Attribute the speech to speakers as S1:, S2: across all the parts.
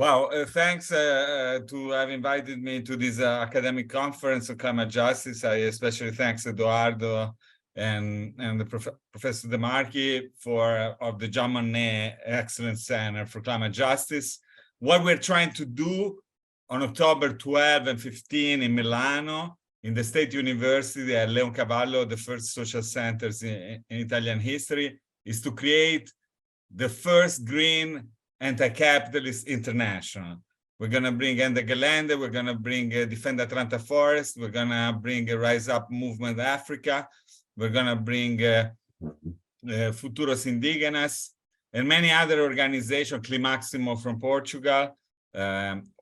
S1: Wow, thanks to have invited me to this academic conference on climate justice. I especially thanks Eduardo and the Professor De Marchi of the John Monnet Excellence Center for Climate Justice. What we're trying to do on October 12 and 15 in Milano, in the State University at Leoncavallo, the first social centers in Italian history, is to create the first green anti-capitalist international. We're going to bring Ende Gelände, we're going to bring Defend Atlanta Forest, we're going to bring Rise Up Movement Africa, we're going to bring Futuros Indígenas, and many other organizations, Climaximo from Portugal.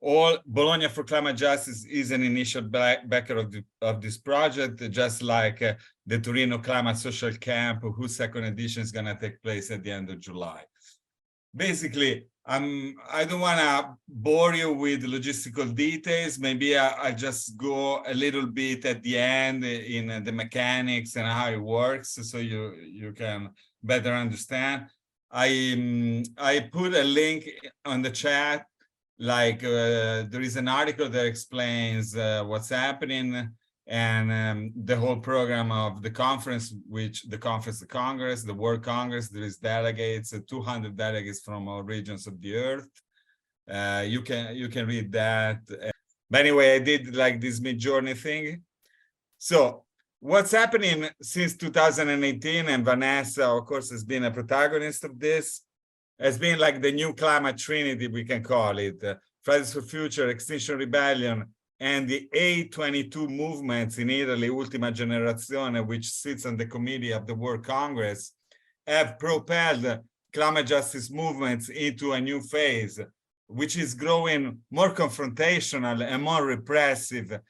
S1: All Bologna for Climate Justice is an initial backer of this project, just like the Torino Climate Social Camp, whose second edition is going to take place at the end of July. Basically, I don't want to bore you with logistical details. Maybe I'll just go a little bit at the end in the mechanics and how it works, so you can better understand. I put a link on the chat, like there is an article that explains what's happening, and the whole program of the conference, the Congress, the World Congress. There is delegates, 200 delegates from all regions of the earth. You can read that. But anyway, I did like this mid-journey thing. So what's happening since 2018, and Vanessa, of course, has been a protagonist of this, has been like the new climate trinity, we can call it. Fridays for Future, Extinction Rebellion, and the A22 movements in Italy, Ultima Generazione, which sits on the committee of the World Congress, have propelled climate justice movements into a new phase, which is growing more confrontational and more repressive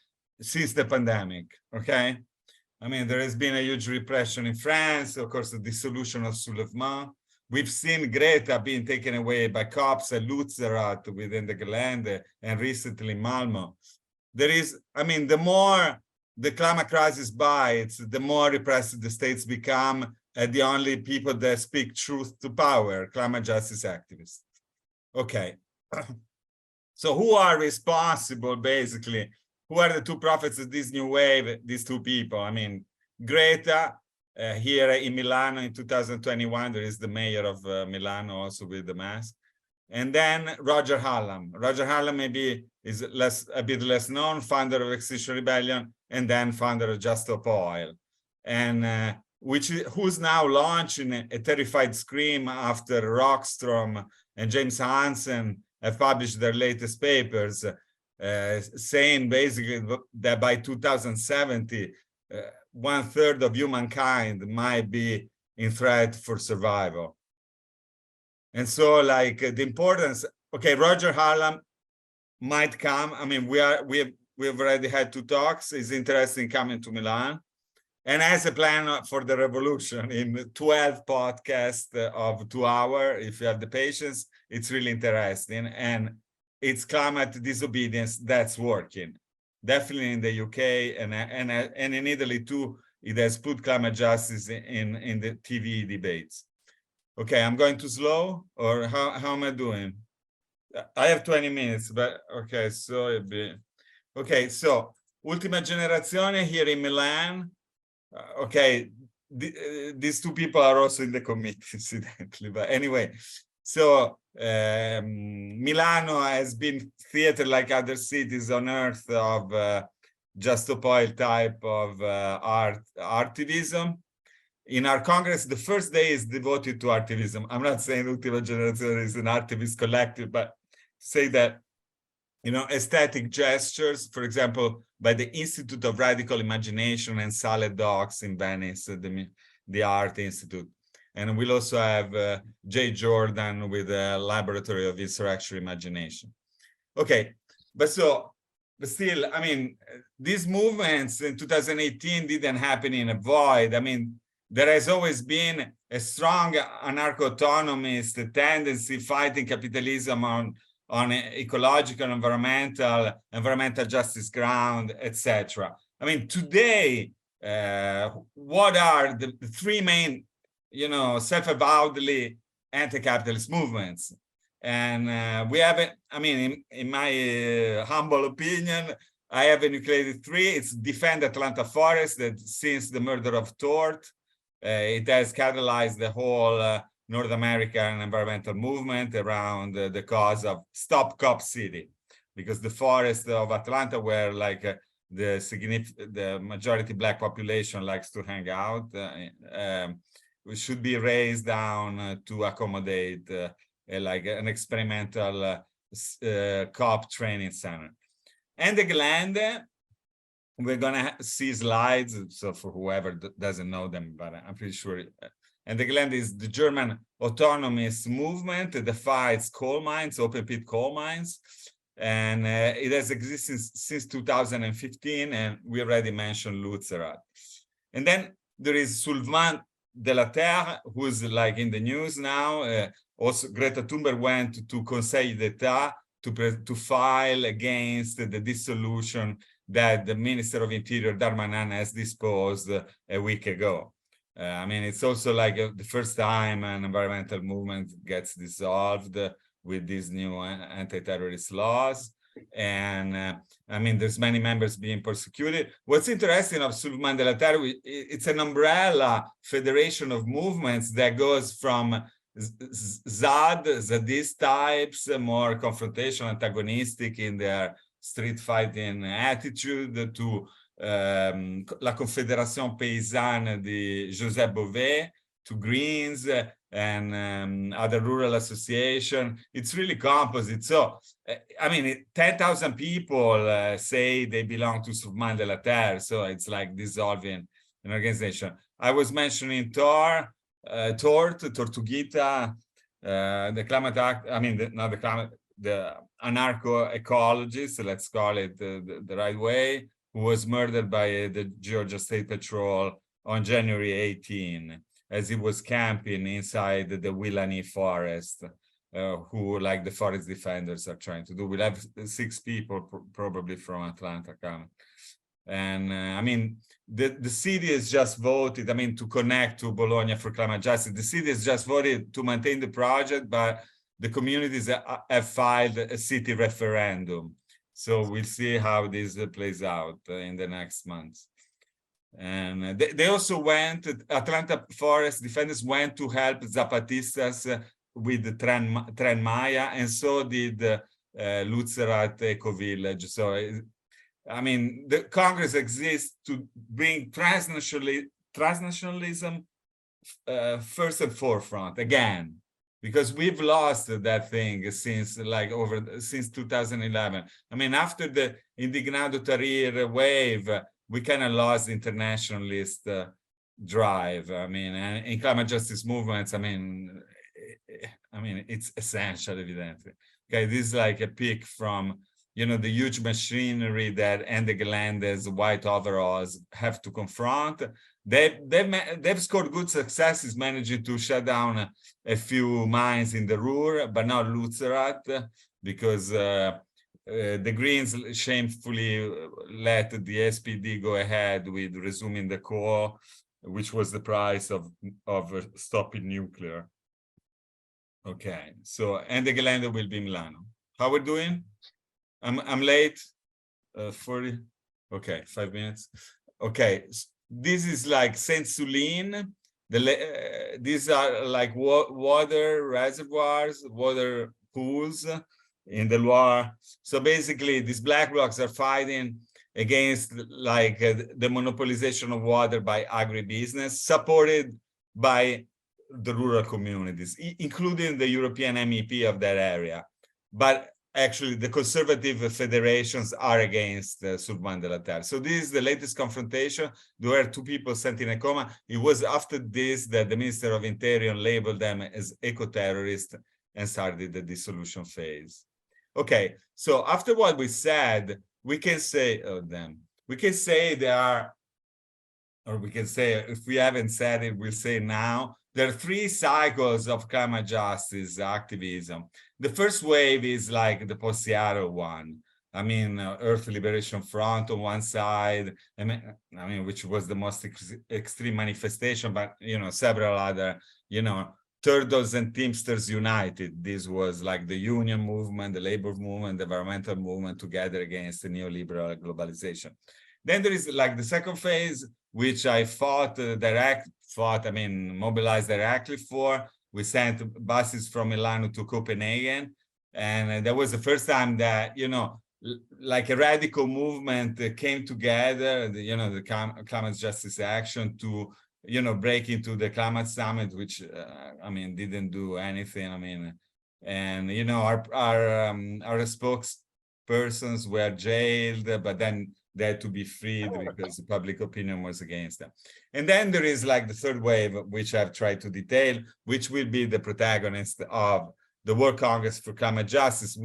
S1: since the pandemic, okay? I mean, there has been a huge repression in France, of course, the dissolution of Soulèvement. We've seen Greta being taken away by cops at Lutzerat within the Gelände, and recently Malmo. There is, I mean, the more the climate crisis bites, the more repressive the states become, and the only people that speak truth to power, climate justice activists. Okay. So who are responsible, basically? Who are the two prophets of this new wave, these two people? I mean, Greta, here in Milano in 2021, there is the mayor of Milano also with the mask. And then Roger Hallam. Roger Hallam maybe is a bit less known, founder of Extinction Rebellion, and then founder of Just Stop Oil, and who's now launching a terrified scream after Rockstrom and James Hansen have published their latest papers, saying basically that by 2070, 1/3 of humankind might be in threat for survival. And so, like, the importance, okay, Roger Hallam might come. I mean, we've already had 2 talks. He's interested in coming to Milan, and has a plan for the revolution in 12 podcasts of 2 hours. If you have the patience, it's really interesting, and it's climate disobedience that's working. Definitely in the UK and in Italy too. It has put climate justice in the TV debates. Okay, I'm going too slow, or how am I doing? I have 20 minutes, but okay, so Ultima Generazione here in Milan. Okay, these 2 people are also in the committee, incidentally, but anyway. So Milano has been theater like other cities on earth of Just Stop Oil type of artivism. In our Congress, the first day is devoted to artivism. I'm not saying Ultima Generazione is an artivist collective, but say that, you know, aesthetic gestures, for example, by the Institute of Radical Imagination and Salad Dogs in Venice, the Art Institute. And we'll also have Jay Jordan with the Laboratory of Insurrectional Imagination. Okay, but still, I mean, these movements in 2018 didn't happen in a void. I mean, there has always been a strong anarcho-autonomist tendency fighting capitalism on ecological, environmental justice ground, etc. I mean, today, what are the 3 main, you know, self-avowedly anti-capitalist movements? And we haven't, I mean, in my humble opinion, I have enucleated three. It's Defend Atlanta Forest, that since the murder of Tort, it has catalyzed the whole North American environmental movement around the cause of Stop Cop City, because the forests of Atlanta were like the majority Black population likes to hang out. We should be raised down to accommodate like an experimental cop training center. And the Gelände, we're gonna see slides, so for whoever doesn't know them, but I'm pretty sure. And the Gelände is the German autonomous movement that fights coal mines, open pit coal mines. And it has existed since 2015, and we already mentioned Lützerath. And then there is Sylvain Delaterre, who's like in the news now. Also, Greta Thunberg went to Conseil d'Etat to file against the dissolution that the Minister of Interior, Darmanin, has disposed a week ago. I mean, it's also like the first time an environmental movement gets dissolved with these new anti-terrorist laws. And I mean, there's many members being persecuted. What's interesting of Sylvain Delaterre, it's an umbrella federation of movements that goes from Zadist types, more confrontational, antagonistic in their street fighting attitude, to La Confédération Paysanne di Joseph Bové, to Greens and other rural association. It's really composite. So, I mean, 10,000 people say they belong to Sylvain Delaterre. So it's like dissolving an organization. I was mentioning Tort, Tortuguita, the climate act, I mean, not the climate, the anarcho-ecologist, let's call it the right way, who was murdered by the Georgia State Patrol on January 18, as he was camping inside the Willani forest, who, like the forest defenders, are trying to do. We'll have 6 people probably from Atlanta coming. And I mean, the city has just voted, I mean, to connect to Bologna for climate justice. The city has just voted to maintain the project, but the communities have filed a city referendum. So we'll see how this plays out in the next months. And they also went, Atlanta Forest Defenders went to help Zapatistas with the Tren Maya, and so did Lützerath Eco Village. So, I mean, the Congress exists to bring transnationalism first and forefront again, because we've lost that thing since 2011. I mean, after the Indignado Tahrir wave, we kind of lost internationalist drive. I mean, and in climate justice movements, I mean, it's essential, evidently. Okay, this is like a pic from, you know, the huge machinery that Ende Gelande's white overalls have to confront. They've scored good successes managing to shut down a few mines in the Ruhr, but not Lützerath, because the Greens shamefully let the SPD go ahead with resuming the coal, which was the price of stopping nuclear. Okay, so Ende Gelände will be Milano. How we doing? I'm late. 40. Okay, 5 minutes. Okay, this is like Saint-Sulin. These are like water reservoirs, water pools in the Loire. So basically, these black blocs are fighting against like the monopolization of water by agribusiness, supported by the rural communities, including the European MEP of that area. But actually, the conservative federations are against Sylvain Delaterre. So this is the latest confrontation. There were 2 people sent in a coma. It was after this that the Minister of Interior labeled them as eco-terrorists and started the dissolution phase. Okay, so after what we said, we can say, we can say there are, or we can say, if we haven't said it, we'll say now, there are 3 cycles of climate justice activism. The first wave is like the post-Seattle one. I mean, Earth Liberation Front on one side, I mean, which was the most extreme manifestation, but, you know, several other, you know, Turtles and Teamsters United. This was like the union movement, the labor movement, the environmental movement together against the neoliberal globalization. Then there is like the second phase, which I mobilized directly for. We sent buses from Milan to Copenhagen. And that was the first time that, you know, like a radical movement came together, the climate justice action to, you know, break into the climate summit, which, didn't do anything. And, you know, our spokespersons were jailed, but then they had to be freed because the public opinion was against them. And then there is like the third wave, which I've tried to detail, which will be the protagonist of the World Congress for Climate Justice,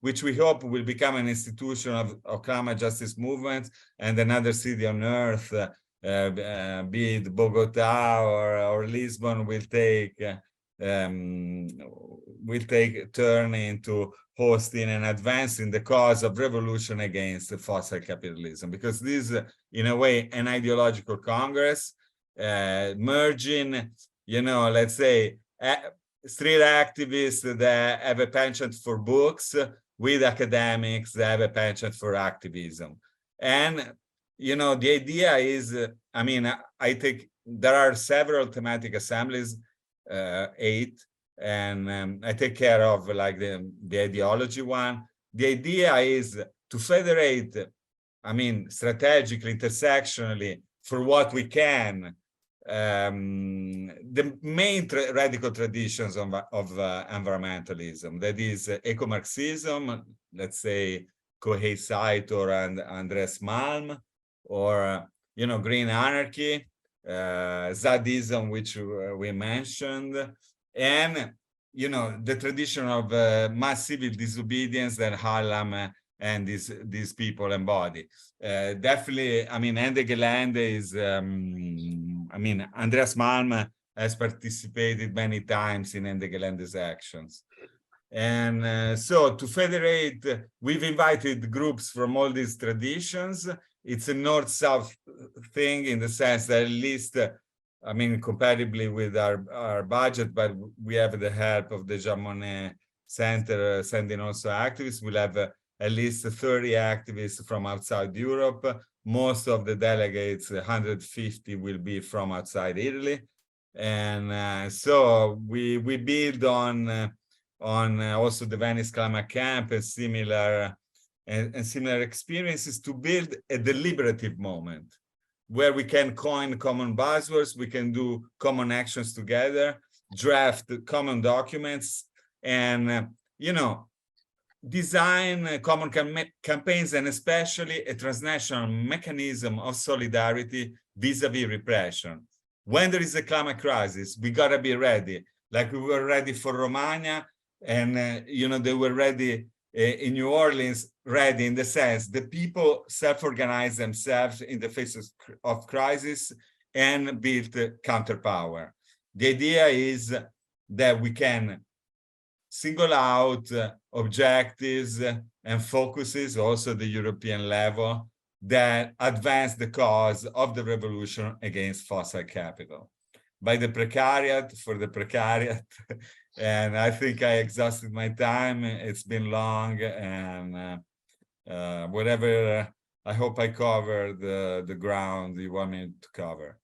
S1: which we hope will become an institution of climate justice movements, and another city on earth, be it Bogota or Lisbon, will take turn into hosting and advancing the cause of revolution against fossil capitalism, because this is, in a way, an ideological congress, merging, you know, let's say, street activists that have a penchant for books with academics that have a penchant for activism. And, you know, the idea is, I think there are several thematic assemblies, 8, and I take care of like the ideology one. The idea is to federate, strategically, intersectionally, for what we can, the main radical traditions of environmentalism, that is eco-Marxism, let's say Kohei Saito and Andreas Malm, or, you know, green anarchy, Zadism, which we mentioned, and, you know, the tradition of mass civil disobedience that Hallam and these people embody. Definitely, Ende Gelände is, Andreas Malm has participated many times in Ende Gelände's actions. And so to federate, we've invited groups from all these traditions. It's a north-south thing in the sense that at least, compatibly with our budget, but we have the help of the Jean Monnet Center sending also activists. We'll have at least 30 activists from outside Europe. Most of the delegates, 150, will be from outside Italy. And so we build on also the Venice Climate Camp and similar experiences to build a deliberative moment where we can coin common buzzwords, we can do common actions together, draft common documents, and, design common campaigns, and especially a transnational mechanism of solidarity vis-a-vis repression. When there is a climate crisis, we gotta be ready. Like we were ready for Romagna, and they were ready in New Orleans, ready in the sense the people self-organize themselves in the face of crisis and build counterpower. The idea is that we can single out objectives and focuses, also the European level, that advance the cause of the revolution against fossil capital. By the precariat, for the precariat. And I think I exhausted my time. It's been long, and whatever, I hope I covered the ground you want me to cover.